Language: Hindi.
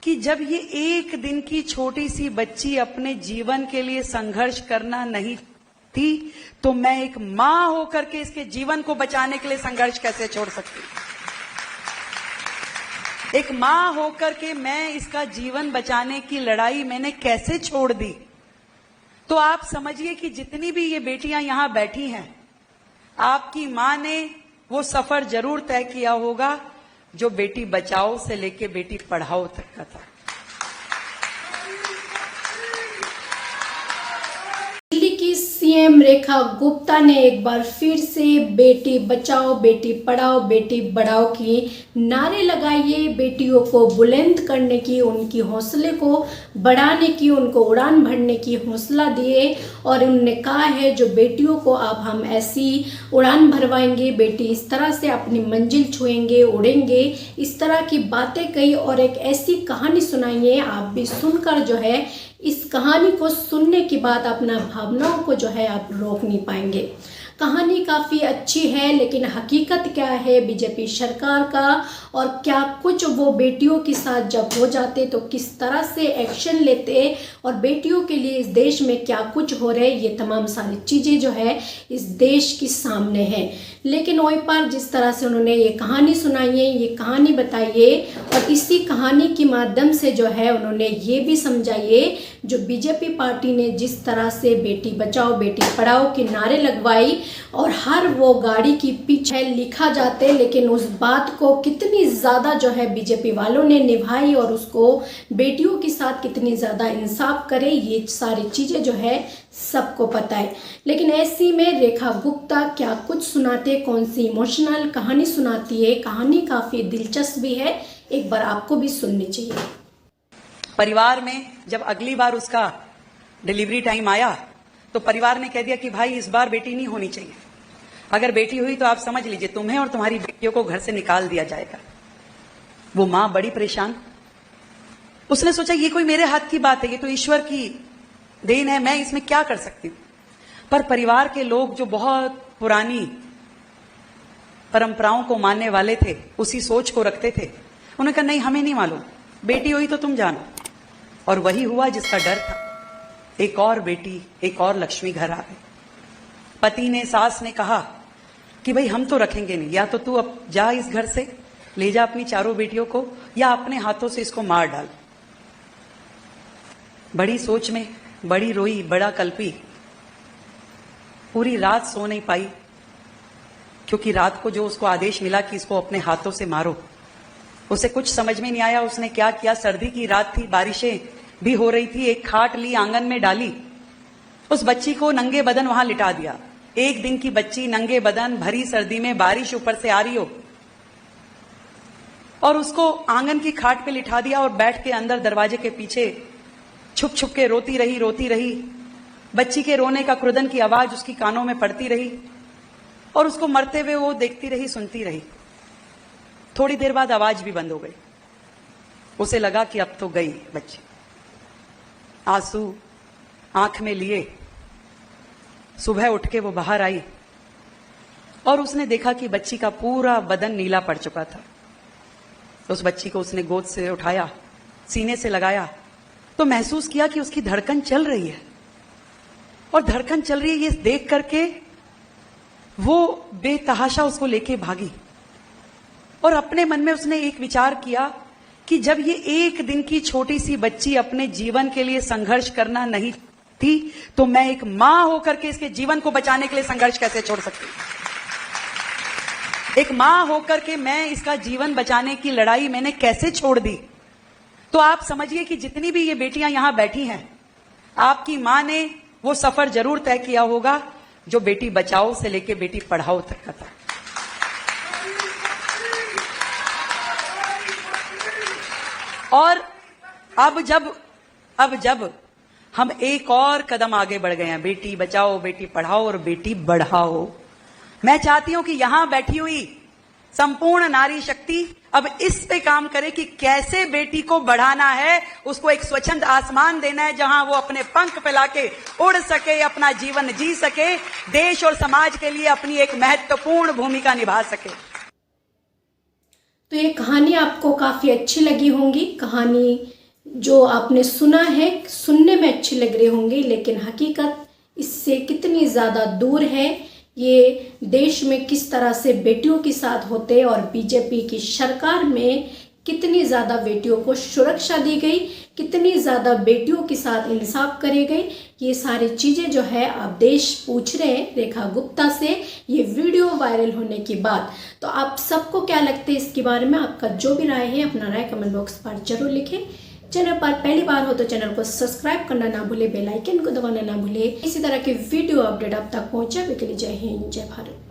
कि जब ये एक दिन की छोटी सी बच्ची अपने जीवन के लिए संघर्ष करना नहीं थी, तो मैं एक मां होकर के इसके जीवन को बचाने के लिए संघर्ष कैसे छोड़ सकती? एक मां होकर के मैं इसका जीवन बचाने की लड़ाई मैंने कैसे छोड़ दी? तो आप समझिए कि जितनी भी ये बेटियां यहां बैठी हैं, आपकी मां ने वो सफर जरूर तय किया होगा जो बेटी बचाओ से लेके बेटी पढ़ाओ तक का था। दिल्ली की सीएम रेखा गुप्ता ने एक बार फिर से बेटी बचाओ बेटी पढ़ाओ बेटी बढ़ाओ की नारे लगाए, बेटियों को बुलंद करने की, उनकी हौसले को बढ़ाने की, उनको उड़ान भरने की हौसला दिए। और उन्होंने कहा है जो बेटियों को अब हम ऐसी उड़ान भरवाएंगे, बेटी इस तरह से अपनी मंजिल छुएंगे, उड़ेंगे, इस तरह की बातें कही और एक ऐसी कहानी सुनाई है। आप भी सुनकर जो है इस कहानी को सुनने के बाद अपना भावनाओं को जो है आप रोक नहीं पाएंगे। कहानी काफ़ी अच्छी है, लेकिन हकीकत क्या है बीजेपी सरकार का और क्या कुछ वो बेटियों के साथ जब हो जाते तो किस तरह से एक्शन लेते और बेटियों के लिए इस देश में क्या कुछ हो रहे, ये तमाम सारी चीज़ें जो है इस देश के सामने हैं। लेकिन वहीं पर जिस तरह से उन्होंने ये कहानी सुनाई है, ये कहानी बताइए और इसी कहानी के माध्यम से जो है उन्होंने ये भी समझाइए जो बीजेपी पार्टी ने जिस तरह से बेटी बचाओ बेटी पढ़ाओ के नारे लगवाई और हर वो गाड़ी की पीछे लिखा जाते, लेकिन उस बात को कितनी ज़्यादा जो है बीजेपी वालों ने निभाई और उसको बेटियों के साथ कितनी ज़्यादा इंसाफ करे, ये सारी चीज़ें जो है सबको पता है। लेकिन ऐसी में रेखा गुप्ता क्या कुछ सुनाते, कौन सी इमोशनल कहानी सुनाती है, कहानी काफ़ी दिलचस्प भी है, एक बार आपको भी सुननी चाहिए। परिवार में जब अगली बार उसका डिलीवरी टाइम आया तो परिवार ने कह दिया कि भाई इस बार बेटी नहीं होनी चाहिए, अगर बेटी हुई तो आप समझ लीजिए तुम्हें और तुम्हारी बेटियों को घर से निकाल दिया जाएगा। वो मां बड़ी परेशान, उसने सोचा ये कोई मेरे हाथ की बात है, ये तो ईश्वर की देन है, मैं इसमें क्या कर सकती हूं। पर परिवार के लोग जो बहुत पुरानी परंपराओं को मानने वाले थे, उसी सोच को रखते थे, उन्होंने कहा नहीं हमें नहीं मालूम, बेटी हुई तो तुम जानो। और वही हुआ जिसका डर था, एक और बेटी, एक और लक्ष्मी घर आ गई। पति ने, सास ने कहा कि भाई हम तो रखेंगे नहीं, या तो तू अब जा इस घर से, ले जा अपनी चारों बेटियों को, या अपने हाथों से इसको मार डाल। बड़ी सोच में बड़ी रोई, बड़ा कल्पी, पूरी रात सो नहीं पाई, क्योंकि रात को जो उसको आदेश मिला कि इसको अपने हाथों से मारो, उसे कुछ समझ में नहीं आया। उसने क्या किया, सर्दी की रात थी, बारिशें भी हो रही थी, एक खाट ली, आंगन में डाली, उस बच्ची को नंगे बदन वहां लिटा दिया। एक दिन की बच्ची नंगे बदन, भरी सर्दी में, बारिश ऊपर से आ रही हो, और उसको आंगन की खाट पे लिटा दिया और बैठ के अंदर दरवाजे के पीछे छुप छुप के रोती रही। बच्ची के रोने का, क्रुदन की आवाज उसकी कानों में पड़ती रही और उसको मरते हुए वो देखती रही, सुनती रही। थोड़ी देर बाद आवाज भी बंद हो गई। उसे लगा कि अब तो गई बच्ची। आंसू आंख में लिए सुबह उठ के वो बाहर आई और उसने देखा कि बच्ची का पूरा बदन नीला पड़ चुका था। उस बच्ची को उसने गोद से उठाया, सीने से लगाया, तो महसूस किया कि उसकी धड़कन चल रही है, और धड़कन चल रही है ये देख करके वो बेतहाशा उसको लेके भागी। और अपने मन में उसने एक विचार किया कि जब ये एक दिन की छोटी सी बच्ची अपने जीवन के लिए संघर्ष करना नहीं थी, तो मैं एक मां होकर के इसके जीवन को बचाने के लिए संघर्ष कैसे छोड़ सकती? एक मां होकर के मैं इसका जीवन बचाने की लड़ाई मैंने कैसे छोड़ दी? तो आप समझिए कि जितनी भी ये बेटियां यहां बैठी हैं, आपकी मां ने वो सफर जरूर तय किया होगा जो बेटी बचाओ से लेके बेटी पढ़ाओ तक का था। और अब जब हम एक और कदम आगे बढ़ गए हैं, बेटी बचाओ बेटी पढ़ाओ और बेटी बढ़ाओ, मैं चाहती हूं कि यहां बैठी हुई संपूर्ण नारी शक्ति अब इस पे काम करे कि कैसे बेटी को बढ़ाना है, उसको एक स्वच्छंद आसमान देना है जहां वो अपने पंख फैला के उड़ सके, अपना जीवन जी सके, देश और समाज के लिए अपनी एक महत्वपूर्ण भूमिका निभा सके। तो ये कहानी आपको काफ़ी अच्छी लगी होंगी। कहानी जो आपने सुना है सुनने में अच्छी लग रही होंगी, लेकिन हकीकत इससे कितनी ज़्यादा दूर है। ये देश में किस तरह से बेटियों के साथ होते और बीजेपी की सरकार में कितनी ज़्यादा बेटियों को सुरक्षा दी गई, कितनी ज़्यादा बेटियों के साथ इंसाफ करे गई, ये सारी चीज़ें जो है आप देश पूछ रहे हैं रेखा गुप्ता से ये वीडियो वायरल होने के बाद। तो आप सबको क्या लगता है इसके बारे में? आपका जो भी राय है अपना राय कमेंट बॉक्स पर जरूर लिखें। चैनल पर पहली बार हो तो चैनल को सब्सक्राइब करना ना भूले, बेल आइकन को दबाना ना भूले। इसी तरह के वीडियो अपडेट आप तक पहुंचाने के लिए जय हिंद जय भारत।